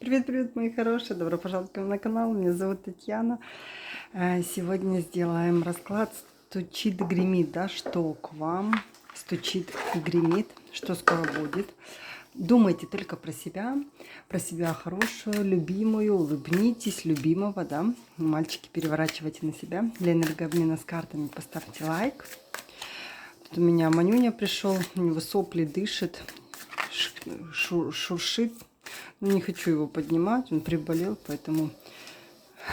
Привет, мои хорошие! Добро пожаловать ко мне на канал. Меня зовут Татьяна. Сегодня сделаем расклад «Стучит, гремит». Да, что к вам стучит и гремит, что скоро будет. Думайте только про себя хорошую, любимую, улыбнитесь, любимого, да. Мальчики, переворачивайте на себя. Для энергообмена с картами поставьте лайк. Тут у меня Манюня пришел, у него сопли, дышит, шуршит. Не хочу его поднимать, он приболел, поэтому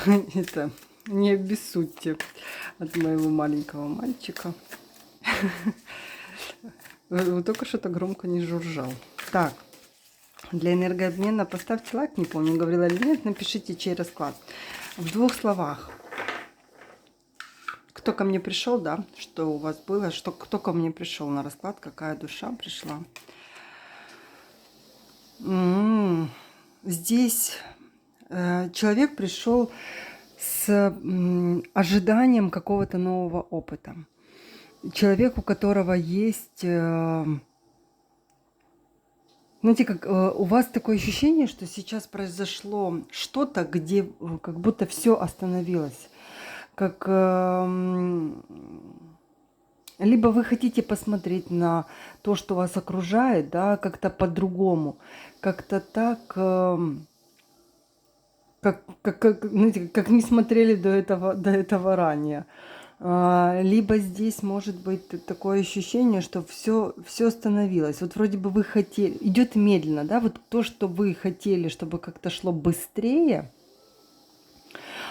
это не обессудьте от моего маленького мальчика. Вот только что-то громко не жужжал. Так, для энергообмена поставьте лайк, не помню, говорила или нет, напишите, чей расклад. В 2 словах. Кто ко мне пришел, да, что у вас было, кто ко мне пришел на расклад, какая душа пришла. Здесь человек пришел с ожиданием какого-то нового опыта. Человек, у которого есть, знаете, как у вас такое ощущение, что сейчас произошло что-то, где как будто все остановилось. Как либо вы хотите посмотреть на то, что вас окружает, да, как-то по-другому, как-то так, знаете, как не смотрели до этого ранее. Либо здесь может быть такое ощущение, что все остановилось. Вот вроде бы вы хотели, идет медленно, да, вот то, что вы хотели, чтобы как-то шло быстрее,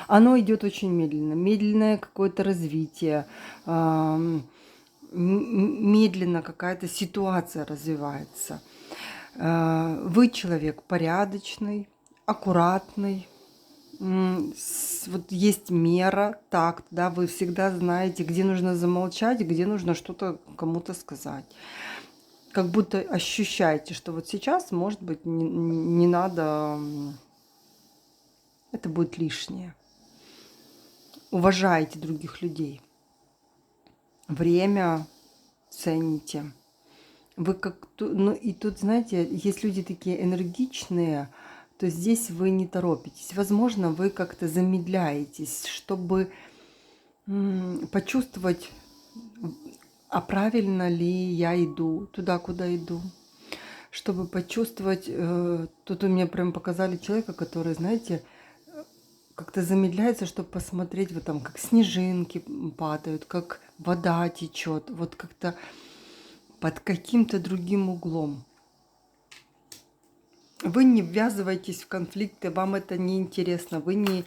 оно идет очень медленно. Медленное какое-то развитие, медленно какая-то ситуация развивается. Вы человек порядочный, аккуратный. Вот есть мера, такт, да, вы всегда знаете, где нужно замолчать, где нужно что-то кому-то сказать. Как будто ощущаете, что вот сейчас, может быть, не надо, это будет лишнее. Уважайте других людей. Время цените. Вы как, ну и тут, знаете, есть люди такие энергичные, то здесь вы не торопитесь. Возможно, вы как-то замедляетесь, чтобы почувствовать, а правильно ли я иду туда, куда иду. Чтобы почувствовать, тут у меня прям показали человека, который, знаете, как-то замедляется, чтобы посмотреть, вот там, как снежинки падают, как вода течет, вот как-то под каким-то другим углом. Вы не ввязываетесь в конфликты, вам это не интересно, вы не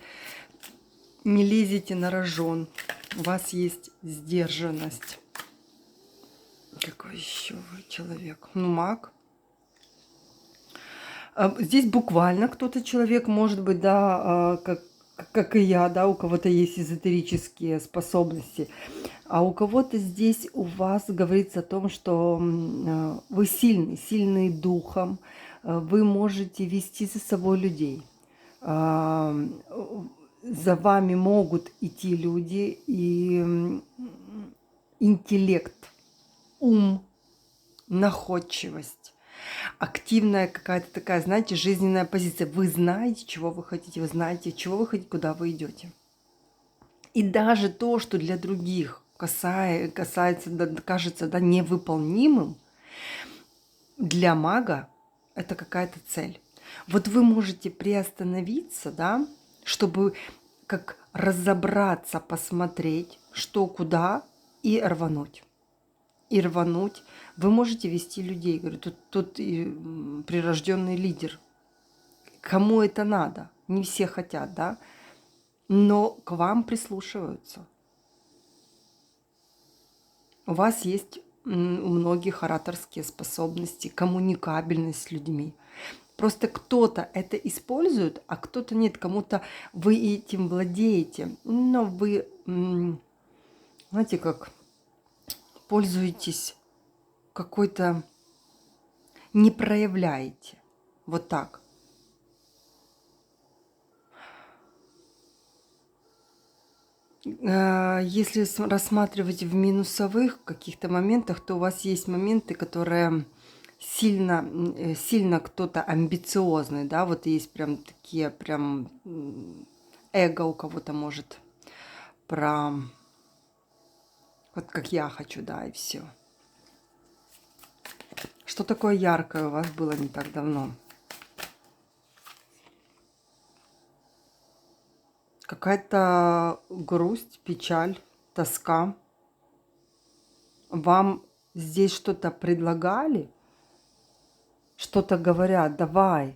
лезете на рожон, у вас есть сдержанность. Какой еще вы человек? Ну, маг. Здесь буквально кто-то человек, может быть, да, как и я, да, у кого-то есть эзотерические способности. А у кого-то здесь у вас говорится о том, что вы сильный духом, вы можете вести за собой людей. За вами могут идти люди, и интеллект, ум, находчивость, активная какая-то такая, знаете, жизненная позиция. Вы знаете, чего вы хотите, вы знаете, чего вы хотите, куда вы идете. И даже то, что для других касается, да, кажется, да, невыполнимым, для мага это какая-то цель. Вот вы можете приостановиться, да, чтобы как разобраться, посмотреть, что куда, и рвануть. И рвануть. Вы можете вести людей. Говорю, тут и прирожденный лидер. Кому это надо? Не все хотят, да? Но к вам прислушиваются. У вас есть у многих ораторские способности, коммуникабельность с людьми. Просто кто-то это использует, а кто-то нет. Кому-то вы этим владеете, но вы, знаете, как пользуетесь какой-то, не проявляете. Вот так. Если рассматривать в минусовых каких-то моментах, то у вас есть моменты, которые сильно кто-то амбициозный, да, вот есть прям такие, прям эго у кого-то может про вот как я хочу, да, и все. Что такое яркое у вас было не так давно? Какая-то грусть, печаль, тоска. Вам здесь что-то предлагали, что-то говорят, давай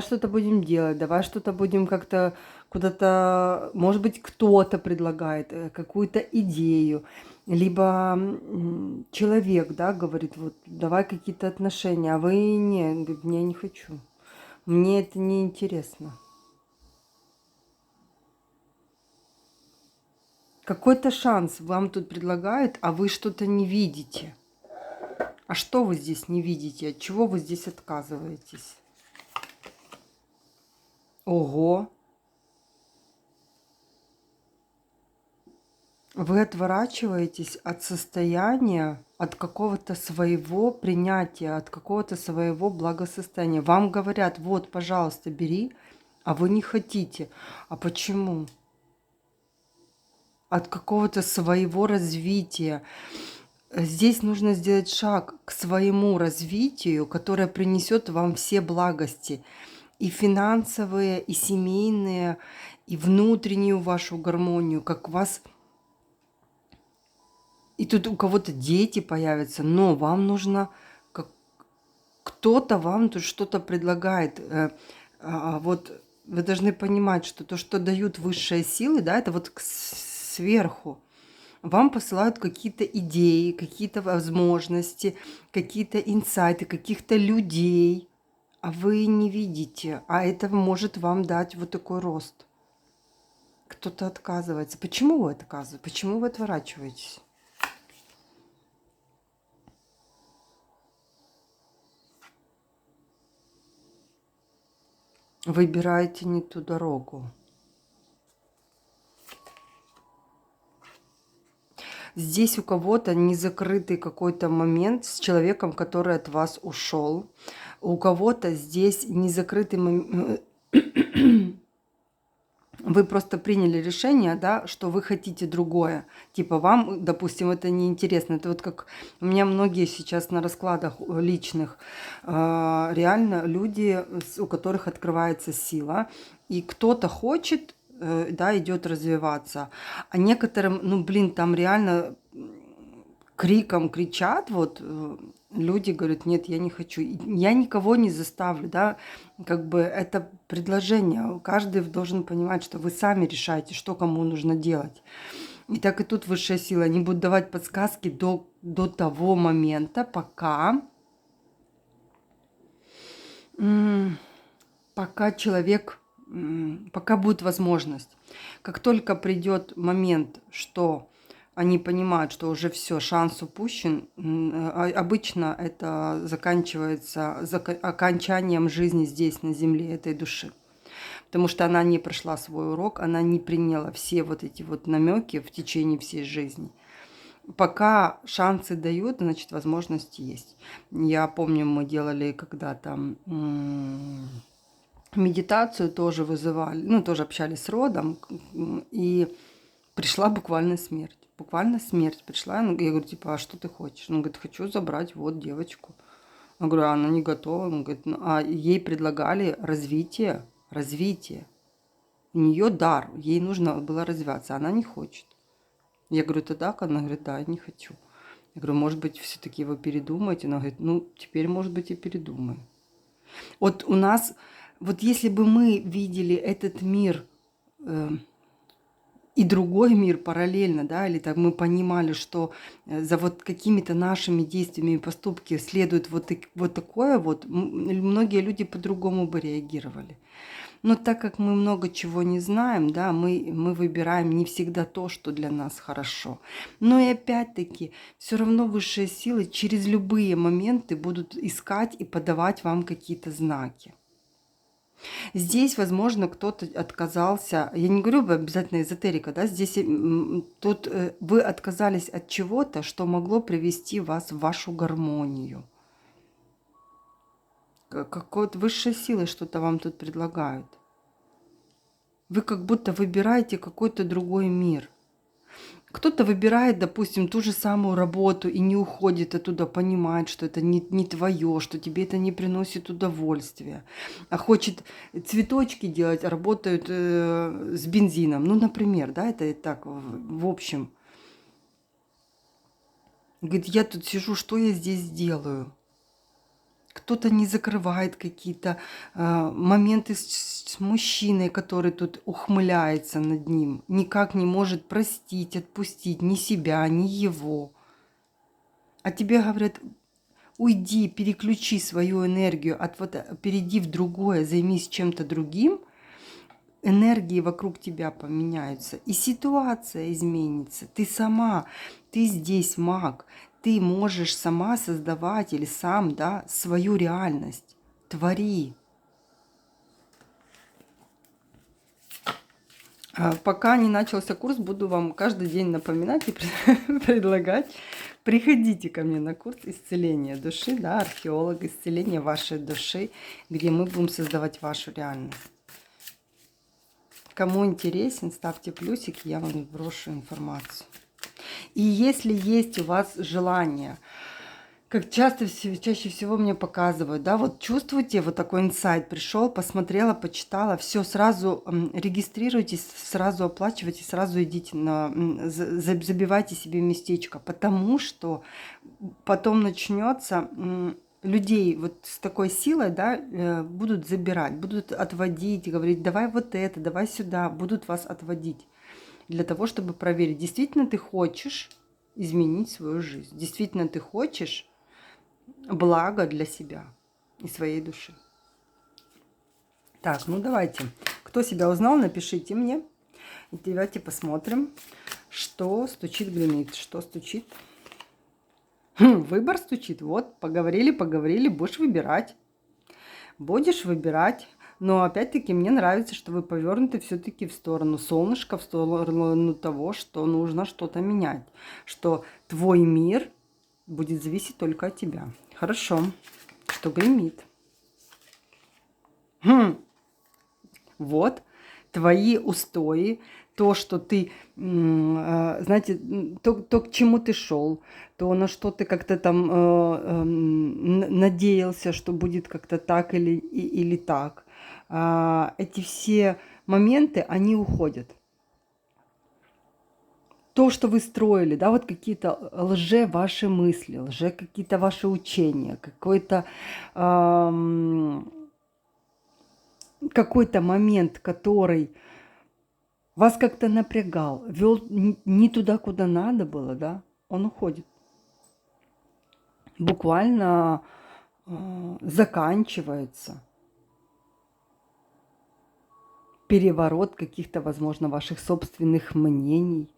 что-то будем делать, давай что-то будем как-то куда-то, может быть, кто-то предлагает какую-то идею, либо человек, да, говорит, вот давай какие-то отношения, а вы не, он говорит, я не хочу, мне это не интересно. Какой-то шанс вам тут предлагают, а вы что-то не видите. А что вы здесь не видите? От чего вы здесь отказываетесь? Ого! Вы отворачиваетесь от состояния, от какого-то своего принятия, от какого-то своего благосостояния. Вам говорят, вот, пожалуйста, бери, а вы не хотите. А почему? От какого-то своего развития. Здесь нужно сделать шаг к своему развитию, которое принесет вам все благости. И финансовые, и семейные, и внутреннюю вашу гармонию, как вас. И тут у кого-то дети появятся, но вам нужно, кто-то вам тут что-то предлагает. Вот вы должны понимать, что то, что дают высшие силы, да, это вот сверху. Вам посылают какие-то идеи, какие-то возможности, какие-то инсайты, каких-то людей, а вы не видите, а это может вам дать вот такой рост. Кто-то отказывается. Почему вы отказываетесь? Почему вы отворачиваетесь? Выбираете не ту дорогу. Здесь у кого-то незакрытый какой-то момент с человеком, который от вас ушел. У кого-то здесь незакрытый момент. Вы просто приняли решение, да, что вы хотите другое. Типа вам, допустим, это неинтересно. Это вот как у меня многие сейчас на раскладах личных. Реально люди, у которых открывается сила. И кто-то хочет, да, идет развиваться. А некоторым, ну, блин, там реально криком кричат, вот люди говорят, нет, я не хочу. Я никого не заставлю, да, как бы это предложение. Каждый должен понимать, что вы сами решаете, что кому нужно делать. И так и тут высшая сила. Они будут давать подсказки до того момента, пока человек, пока будет возможность. Как только придет момент, что они понимают, что уже все, шанс упущен, обычно это заканчивается окончанием жизни здесь, на земле, этой души. Потому что она не прошла свой урок, она не приняла все вот эти вот намеки в течение всей жизни. Пока шансы дают, значит, возможности есть. Я помню, мы делали когда-то медитацию, тоже вызывали, ну, тоже общались с родом, и пришла буквально смерть. Буквально смерть пришла. Я говорю, типа, а что ты хочешь? Он говорит, хочу забрать вот девочку. Я говорю, а она не готова. Он говорит, ну, а ей предлагали развитие. У нее дар, ей нужно было развиваться, она не хочет. Я говорю, это так? Она говорит, да, я не хочу. Я говорю, может быть, все-таки вы передумаете? Она говорит, ну, теперь, может быть, и передумаю. Вот у нас, вот если бы мы видели этот мир и другой мир параллельно, да, или так мы понимали, что за вот какими-то нашими действиями и поступки следует вот такое вот, многие люди по-другому бы реагировали. Но так как мы много чего не знаем, да, мы выбираем не всегда то, что для нас хорошо. Но и опять-таки, все равно высшие силы через любые моменты будут искать и подавать вам какие-то знаки. Здесь, возможно, кто-то отказался, я не говорю обязательно эзотерика, да, здесь тут вы отказались от чего-то, что могло привести вас в вашу гармонию. какой-то высшей силой что-то вам тут предлагают. Вы как будто выбираете какой-то другой мир. Кто-то выбирает, допустим, ту же самую работу и не уходит оттуда, понимает, что это не твое, что тебе это не приносит удовольствия, а хочет цветочки делать, а работают с бензином. Ну, например, да, это и так, в общем. Говорит, я тут сижу, что я здесь делаю? Кто-то не закрывает какие-то моменты с мужчиной, который тут ухмыляется над ним, никак не может простить, отпустить ни себя, ни его. А тебе говорят, уйди, переключи свою энергию, перейди в другое, займись чем-то другим, энергии вокруг тебя поменяются, и ситуация изменится. Ты сама, ты здесь маг, ты можешь сама создавать или сам, да, свою реальность. Твори. Пока не начался курс, буду вам каждый день напоминать и предлагать. Приходите ко мне на курс исцеления души, да, археолог, исцеление вашей души, где мы будем создавать вашу реальность. Кому интересен, ставьте плюсик, я вам брошу информацию. И если есть у вас желание, как чаще всего мне показывают, да, вот чувствуете, вот такой инсайт пришел, посмотрела, почитала, все, сразу регистрируйтесь, сразу оплачивайте, сразу идите забивайте себе местечко, потому что потом начнется людей вот с такой силой, да, будут забирать, будут отводить, говорить, давай вот это, давай сюда, будут вас отводить для того, чтобы проверить, действительно ты хочешь изменить свою жизнь, действительно ты хочешь благо для себя и своей души. Так, ну давайте, кто себя узнал, напишите мне, и давайте посмотрим, что стучит, гремит, что стучит. Выбор стучит. Вот, поговорили, будешь выбирать. Будешь выбирать. Но опять-таки мне нравится, что вы повернуты все-таки в сторону солнышка, в сторону того, что нужно что-то менять. Что твой мир будет зависеть только от тебя. Хорошо. Что гремит? Вот. Твои устои, то, что ты, знаете, то, к чему ты шел, то, на что ты как-то там надеялся, что будет как-то так или так. Эти все моменты, они уходят. То, что вы строили, да, вот какие-то ваши мысли, какие-то ваши учения, какой-то момент, который вас как-то напрягал, вел не туда, куда надо было, да, он уходит. Буквально заканчивается. Переворот каких-то, возможно, ваших собственных мнений,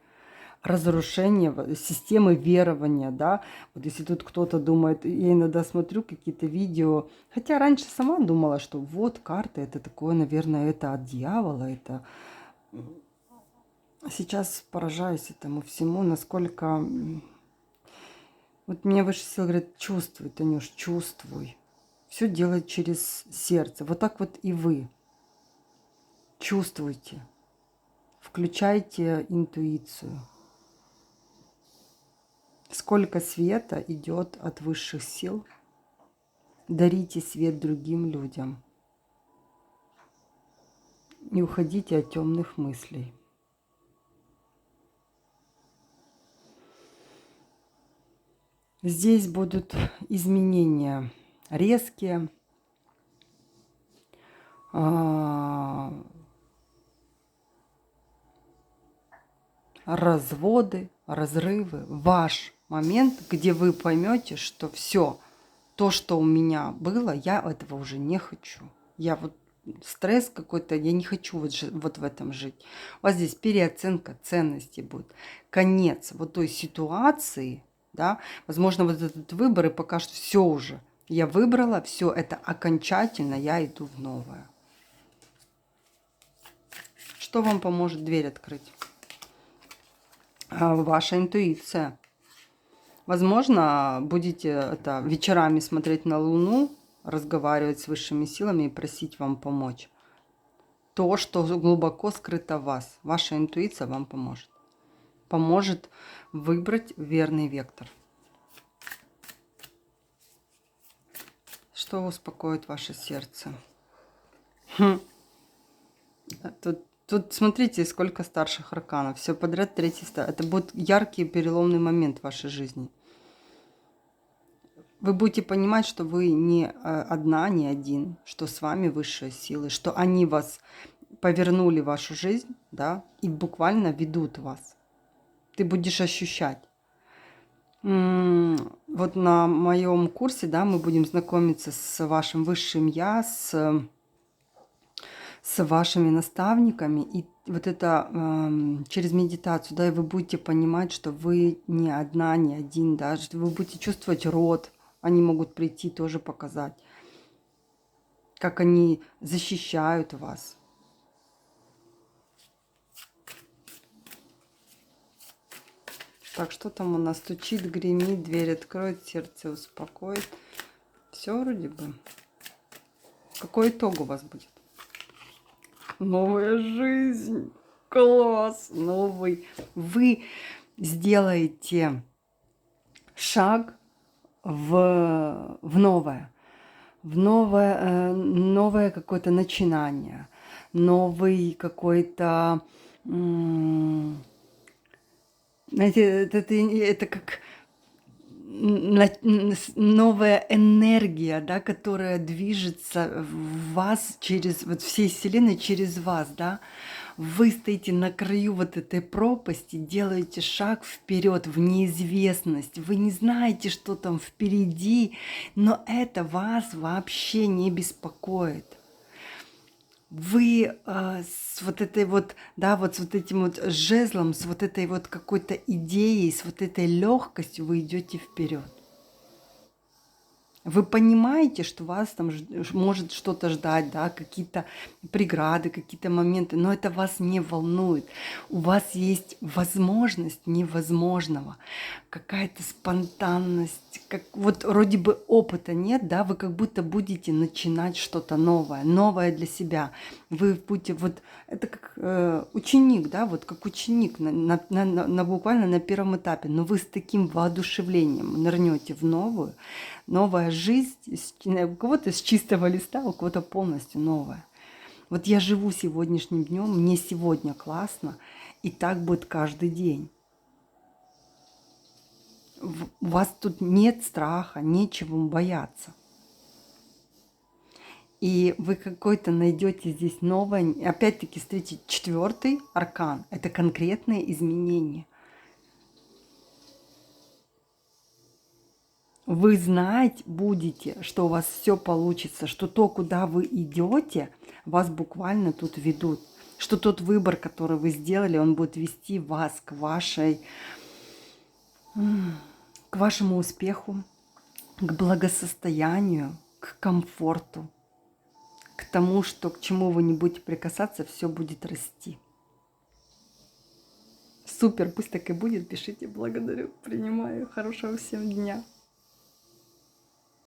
разрушение системы верования, да. Вот если тут кто-то думает, я иногда смотрю какие-то видео, хотя раньше сама думала, что вот карта, это такое, наверное, это от дьявола, это... Сейчас поражаюсь этому всему, насколько... Вот мне выше сил говорят, чувствуй, Танюш, чувствуй. Все делать через сердце. Вот так вот и вы. Чувствуйте. Включайте интуицию. Сколько света идет от высших сил. Дарите свет другим людям. Не уходите от темных мыслей. Здесь будут изменения резкие, разводы, разрывы. Ваш момент, где вы поймете, что все, то, что у меня было, я этого уже не хочу. Я вот стресс какой-то, я не хочу вот в этом жить. У вас здесь переоценка ценностей будет. Конец вот той ситуации, да, возможно, вот этот выбор, и пока что все уже. Я выбрала, все это окончательно, я иду в новое. Что вам поможет дверь открыть? Ваша интуиция. Возможно, будете вечерами смотреть на Луну, разговаривать с высшими силами и просить вам помочь. То, что глубоко скрыто в вас, ваша интуиция вам поможет. Поможет выбрать верный вектор. Что успокоит ваше сердце? Тут смотрите, сколько старших арканов. Все подряд третий стар. Это будет яркий переломный момент в вашей жизни. Вы будете понимать, что вы не одна, не один, что с вами высшие силы, что они вас повернули вашу жизнь, да, и буквально ведут вас. Ты будешь ощущать. Вот на моем курсе, да, мы будем знакомиться с вашим высшим я, с вашими наставниками, и вот это через медитацию, да, и вы будете понимать, что вы не одна, не один, да, что вы будете чувствовать род, они могут прийти тоже показать, как они защищают вас. Так, что там у нас стучит, гремит, дверь откроет, сердце успокоит. Все вроде бы. Какой итог у вас будет? Новая жизнь. Класс. Новый. Вы сделаете шаг в новое. В новое какое-то начинание. Новый какой-то... Знаете, это как новая энергия, да, которая движется в вас через, вот всей Вселенной через вас, да. Вы стоите на краю вот этой пропасти, делаете шаг вперед в неизвестность. Вы не знаете, что там впереди, но это вас вообще не беспокоит. Вы с вот этой вот, да, вот с вот этим вот жезлом, с вот этой вот какой-то идеей, с вот этой легкостью вы идете вперед. Вы понимаете, что вас там может что-то ждать, да, какие-то преграды, какие-то моменты, но это вас не волнует. У вас есть возможность невозможного, какая-то спонтанность, как вот вроде бы опыта нет, да, вы как будто будете начинать что-то новое для себя. Вы будете вот, это как ученик, да, вот как ученик буквально на первом этапе, но вы с таким воодушевлением нырнете в новая жизнь, у кого-то с чистого листа, у кого-то полностью новая. Вот я живу сегодняшним днем, мне сегодня классно, и так будет каждый день. У вас тут нет страха, нечего бояться. И вы какой-то найдете здесь новое, опять-таки, смотрите, 4-й аркан – это конкретные изменения. Вы знать будете, что у вас все получится, что то, куда вы идете, вас буквально тут ведут. Что тот выбор, который вы сделали, он будет вести вас к вашему успеху, к благосостоянию, к комфорту, к тому, что к чему вы не будете прикасаться, все будет расти. Супер, пусть так и будет. Пишите, благодарю, принимаю. Хорошего всем дня.